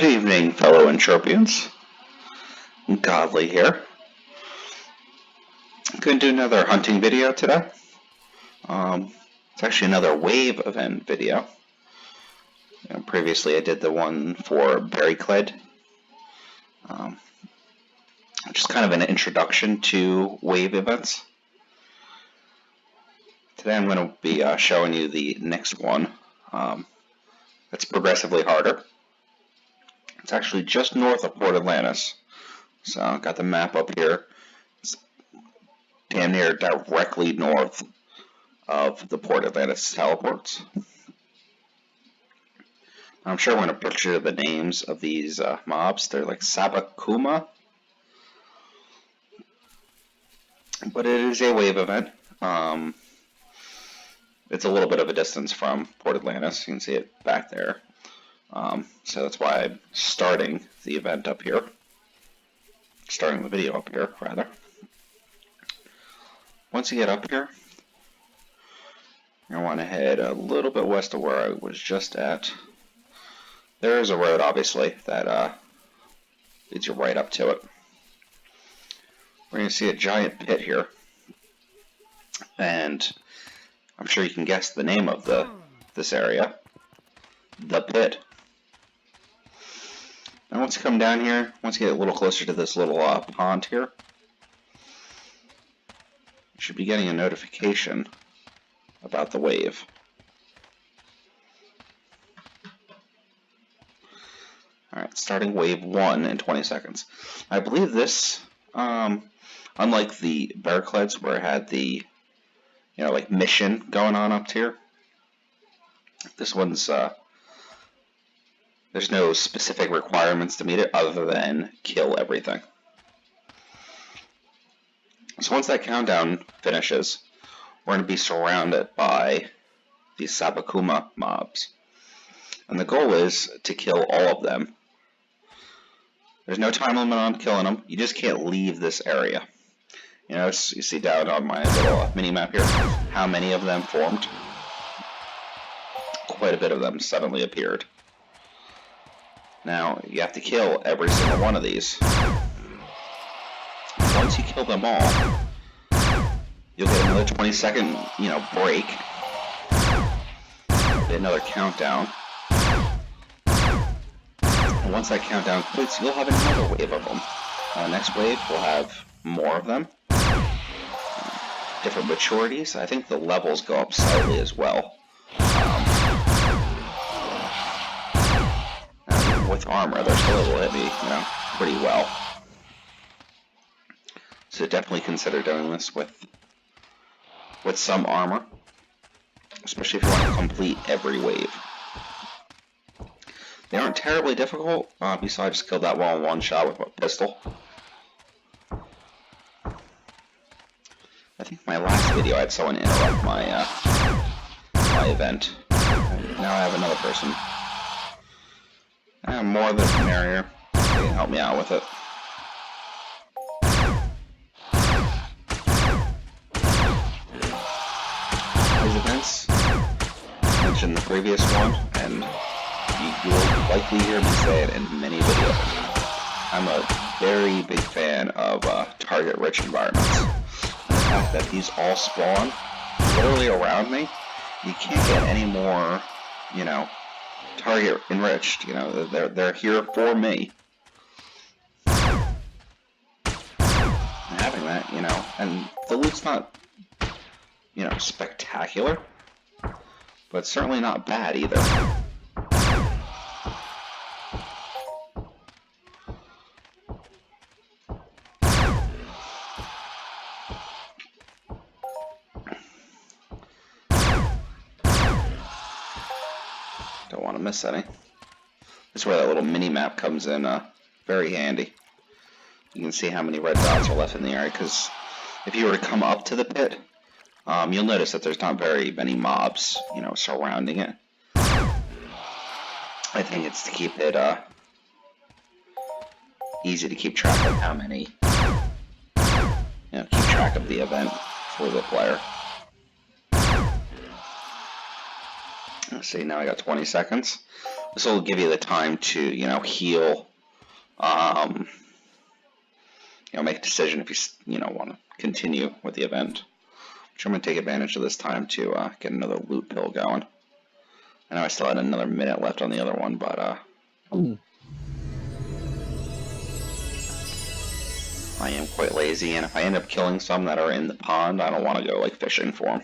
Good evening, fellow Entropians. Godly here. I'm going to do another hunting video today. It's actually another wave event video. Previously I did the one for Berrycled, which is kind of an introduction to wave events. Today I'm going to be showing you the next one. It's progressively harder. It's actually just north of Port Atlantis. So I've got the map up here. It's damn near directly north of the Port Atlantis teleports. I'm sure I'm going to butcher the names of these mobs. They're like Sabakuma. But it is a wave event. It's a little bit of a distance from Port Atlantis. You can see it back there. So that's why I'm starting the event up here. Starting the video up here, rather. Once you get up here, you're going to want to head a little bit west of where I was just at. There is a road, obviously, that leads you right up to it. We're going to see a giant pit here. And I'm sure you can guess the name of this area. The Pit. Now once you come down here, once you get a little closer to this little pond here, you should be getting a notification about the wave. Alright, starting wave 1 in 20 seconds. I believe this, unlike the Berrycleds where it had the, like mission going on up here, this one's, there's no specific requirements to meet it other than kill everything. So once that countdown finishes, we're going to be surrounded by these Sabakuma mobs. And the goal is to kill all of them. There's no time limit on killing them. You just can't leave this area. You see down on my little mini-map here how many of them formed. Quite a bit of them suddenly appeared. Now, you have to kill every single one of these. Once you kill them all, you'll get another 20-second, break. Get another countdown. And once that countdown completes, you'll have another wave of them. Next wave, we'll have more of them. Different maturities. I think the levels go up slightly as well. With armor, they're still able to hit me, pretty well. So definitely consider doing this with some armor, especially if you want to complete every wave. They aren't terribly difficult. Besides, I just killed that one in one shot with my pistol. I think my last video I had someone interrupt my event. Now I have another person. More of the merrier. They can help me out with it. These events, I mentioned the previous one, and you will likely hear me say it in many videos. I'm a very big fan of target-rich environments. And the fact that these all spawn literally around me, you can't get any more, target enriched. They're here for me. And having that, and the loot's not, spectacular, but it's certainly not bad either. Don't want to miss any. This is where that little mini-map comes in very handy. You can see how many red dots are left in the area, because if you were to come up to the pit, you'll notice that there's not very many mobs, surrounding it. I think it's to keep it easy to keep track of how many, keep track of the event for the player. Let's see, now I got 20 seconds. This will give you the time to, heal. Make a decision if you, want to continue with the event. Which I'm going to take advantage of this time to get another loot pill going. I know I still had another minute left on the other one, but I am quite lazy, and if I end up killing some that are in the pond, I don't want to go fishing for them.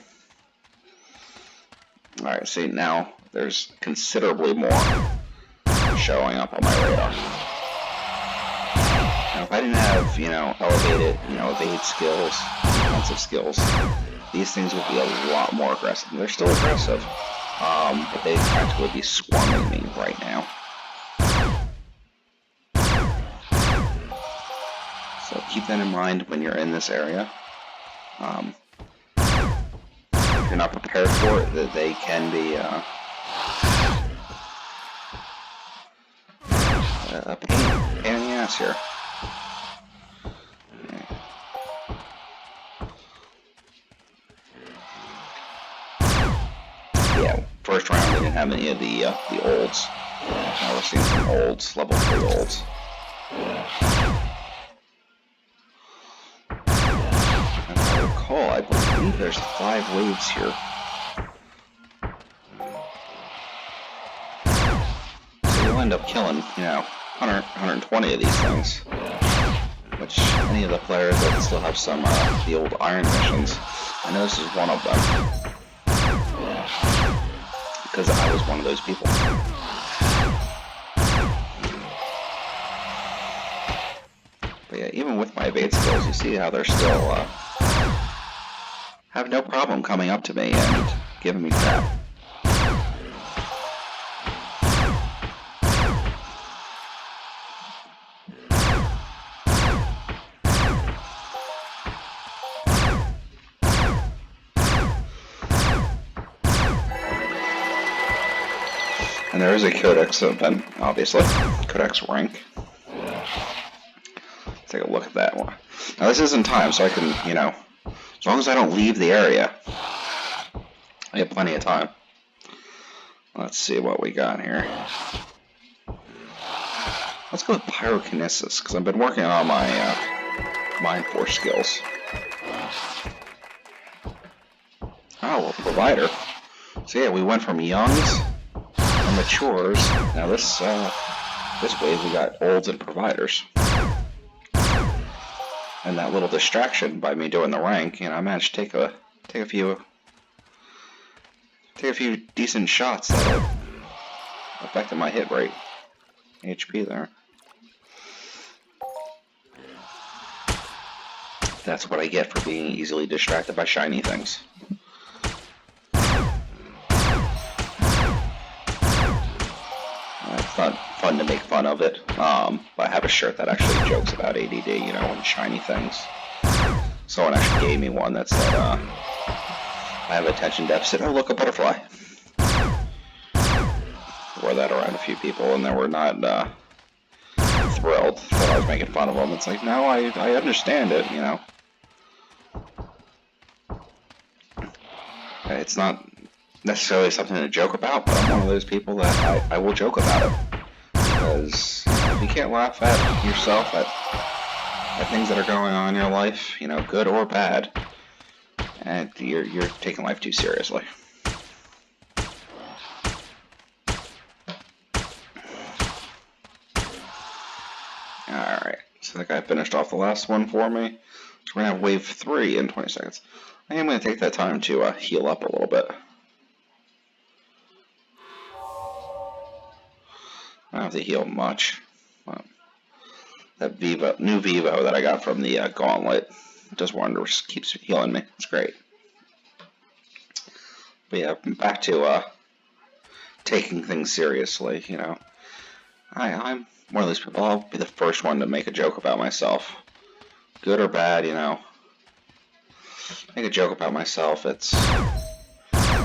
Alright, see, now there's considerably more showing up on my radar. Now, if I didn't have, elevated, evade skills, defensive skills, these things would be a lot more aggressive. They're still aggressive, but they practically be swarming me right now. So keep that in mind when you're in this area. If you're not prepared for it, that they can be a pain in the ass here. Yeah, first round we didn't have any of the olds. Now we're seeing some olds, level 3 olds. As I recall, I believe there's 5 waves here. So you'll end up killing, 120 of these things. Which, any of the players that still have some the old iron missions, I know this is one of them. Because I was one of those people. But yeah, even with my evade skills, you see how they're still have no problem coming up to me and giving me crap. And there is a codex event, obviously. Codex rank. Let's take a look at that one. Now this isn't time, so I can, as long as I don't leave the area, I have plenty of time. Let's see what we got here. Let's go with pyrokinesis, because I've been working on my mind force skills. Oh, a provider. So yeah, we went from youngs and matures. Now this wave we got olds and providers. And that little distraction by me doing the rank, I managed to take a few decent shots that affected my hit rate. HP there. That's what I get for being easily distracted by shiny things. It's not fun to make fun of it, but I have a shirt that actually jokes about ADD, and shiny things. Someone actually gave me one that said, I have attention deficit. Oh, look, a butterfly. Wore that around a few people, and they were not thrilled that I was making fun of them. It's like, no, I understand it, It's not necessarily something to joke about, but I'm one of those people that I will joke about it. Because if you can't laugh at yourself, at things that are going on in your life, good or bad, and you're taking life too seriously. Alright, so that guy finished off the last one for me. So we're going to have wave 3 in 20 seconds. I am going to take that time to heal up a little bit. I don't have to heal much. That new Vivo that I got from the Gauntlet does wonders. Keeps healing me. It's great. But yeah, back to taking things seriously. I'm one of those people. I'll be the first one to make a joke about myself, good or bad. Make a joke about myself. It's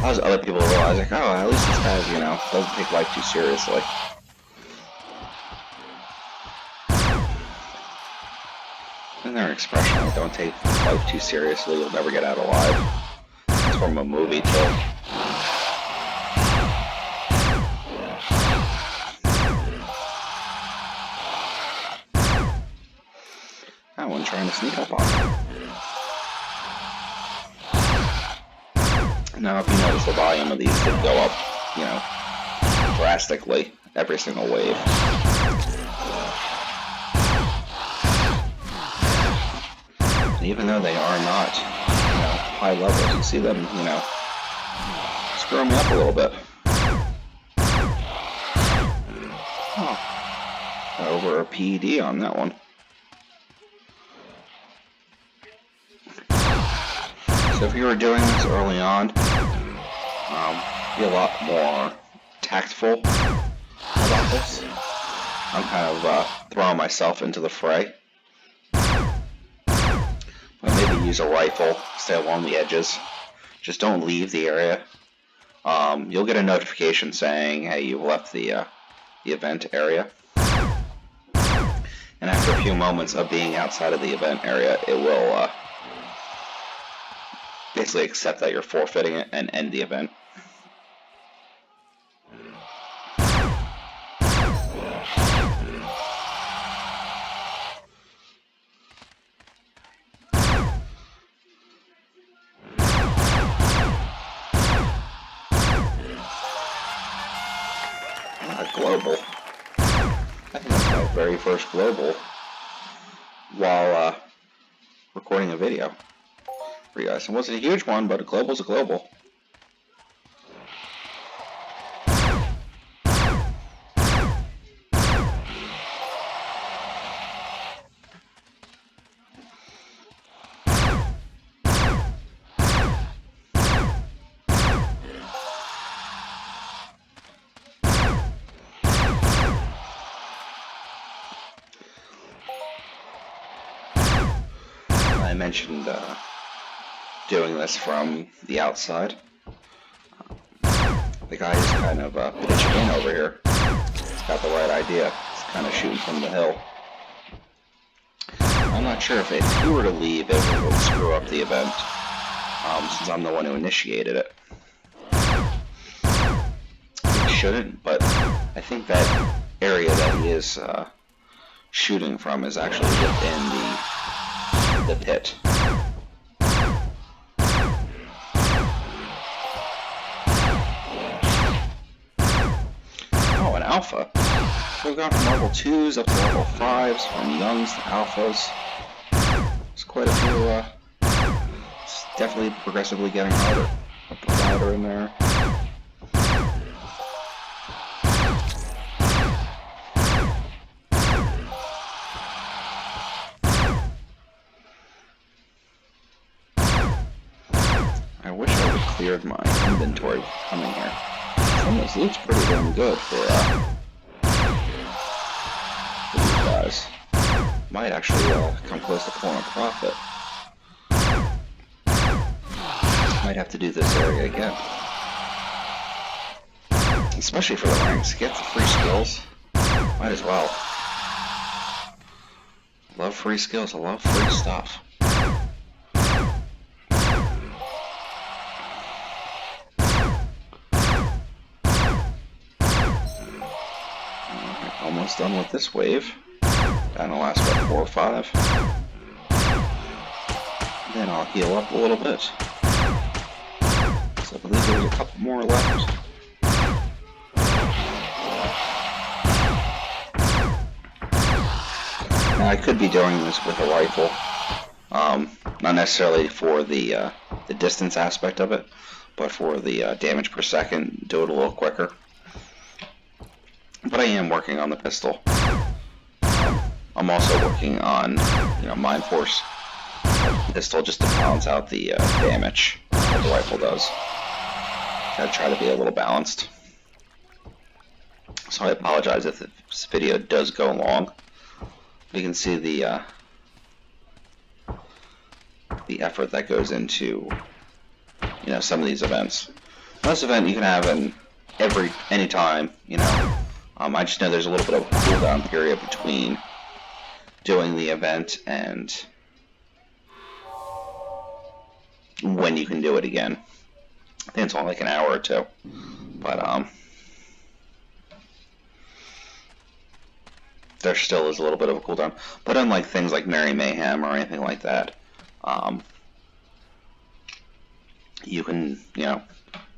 allows other people to realize, like, oh, at least this guy, doesn't take life too seriously. And their expression, like, don't take life too seriously, you'll never get out alive. It's from a movie, too. That one trying to sneak up on me. Now, if you notice, the volume of these did go up, you know, drastically every single wave. And even though they are not, you know, high levels, you see them, you know, screwing me up a little bit. Oh, over a PED on that one. So if you were doing this early on, be a lot more tactful about this. I'm kind of throwing myself into the fray. But maybe use a rifle, stay along the edges. Just don't leave the area. You'll get a notification saying, hey, you've left the event area. And after a few moments of being outside of the event area, it will basically accept that you're forfeiting it and end the event. Global. I think that's my very first global while recording a video for you guys. It wasn't a huge one, but a global's a global. I mentioned doing this from the outside. The guy is kind of pitching in over here. He's got the right idea. He's kind of shooting from the hill. I'm not sure if he were to leave, it would screw up the event, since I'm the one who initiated it. It shouldn't, but I think that area that he is shooting from is actually within the pit. Oh, an alpha. So we've gone from level 2s up to level 5s, from youngs to alphas. There's quite a few, it's definitely progressively getting harder. I'll put louder in there. I wish I would have cleared my inventory coming here. Some of this loot's pretty damn good for these guys. Might actually come close to pulling a profit. Might have to do this area again. Especially for the ranks. Get the free skills. Might as well. Love free skills. I love free stuff. Almost done with this wave. Down the last, what, 4 or 5. Then I'll heal up a little bit. So I believe there's a couple more left. Now I could be doing this with a rifle. Not necessarily for the distance aspect of it, but for the damage per second, do it a little quicker. But I am working on the pistol. I'm also working on, Mind Force pistol just to balance out the damage that the rifle does. Gotta try to be a little balanced. So I apologize if this video does go long. You can see the effort that goes into, some of these events. This event you can have in any time, I just know there's a little bit of a cooldown period between doing the event and when you can do it again. I think it's only like an hour or two. But there still is a little bit of a cooldown. But unlike things like Merry Mayhem or anything like that, you can,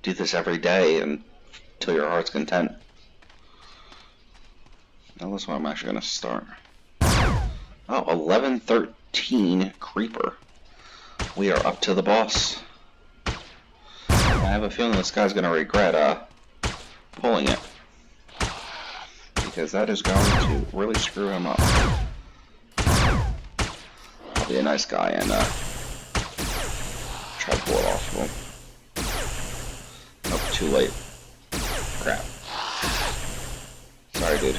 do this every day until your heart's content. Now that's what I'm actually going to start. Oh, 11-13 Creeper. We are up to the boss. I have a feeling this guy's going to regret pulling it, because that is going to really screw him up. I'll be a nice guy and try to pull it off of him. Nope, too late. Crap. Sorry, dude.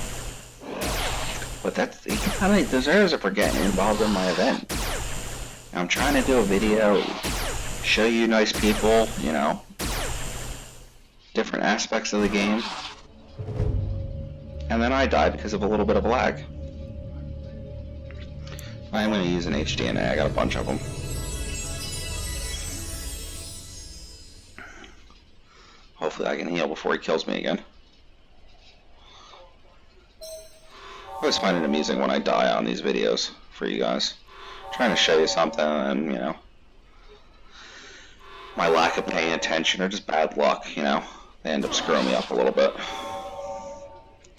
But he kind of deserves it for getting involved in my event. I'm trying to do a video, show you nice people, different aspects of the game. And then I die because of a little bit of lag. I'm going to use an HDNA, I got a bunch of them. Hopefully I can heal before he kills me again. I always find it amusing when I die on these videos for you guys. I'm trying to show you something and, my lack of paying attention or just bad luck, they end up screwing me up a little bit.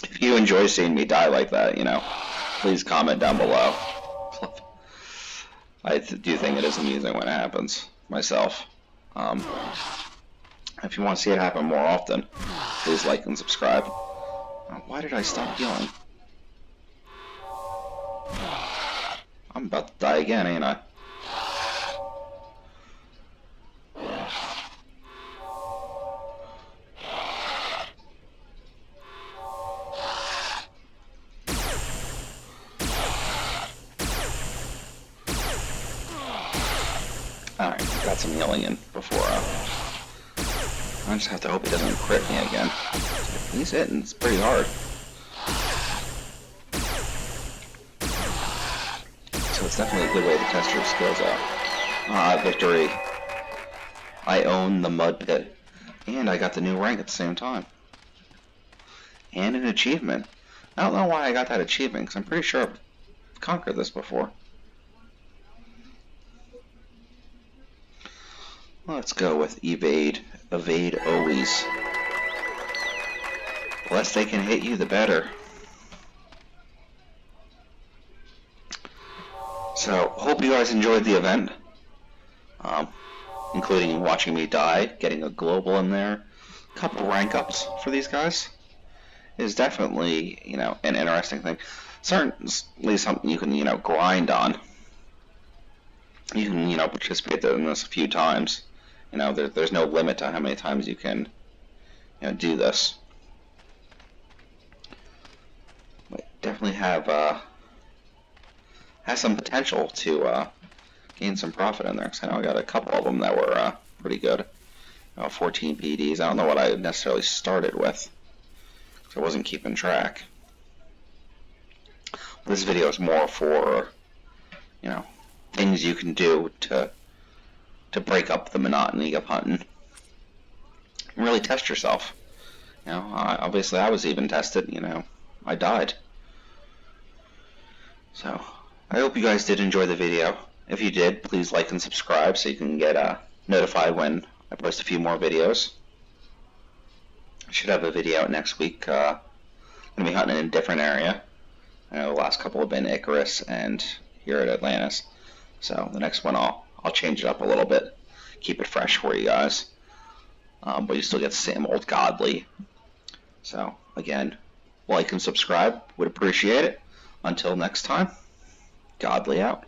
If you enjoy seeing me die like that, please comment down below. I do think it is amusing when it happens, myself. If you want to see it happen more often, please like and subscribe. Why did I stop healing? I'm about to die again, ain't I? Alright, got some healing in before, I just have to hope he doesn't crit me again. He's hitting, it's pretty hard. So it's definitely a good way to test your skills out. Victory. I own the mud pit. And I got the new rank at the same time. And an achievement. I don't know why I got that achievement, because I'm pretty sure I've conquered this before. Let's go with evade. Evade always. The less they can hit you, the better. So, hope you guys enjoyed the event. Including watching me die, getting a global in there. A couple rank ups for these guys. Is definitely, an interesting thing. Certainly something you can, grind on. You can, participate in this a few times. There's no limit to how many times you can, do this. But definitely has some potential to gain some profit in there. Because I know I got a couple of them that were pretty good. 14 PDs. I don't know what I necessarily started with, because I wasn't keeping track. This video is more for, things you can do to break up the monotony of hunting. And really test yourself. Obviously I was even tested, I died. So, I hope you guys did enjoy the video. If you did, please like and subscribe so you can get notified when I post a few more videos. I should have a video out next week. I'm going to be hunting in a different area. I know the last couple have been Icarus and here at Atlantis. So the next one I'll change it up a little bit. Keep it fresh for you guys. But you still get the same old godly. So again, like and subscribe. Would appreciate it. Until next time, godly out.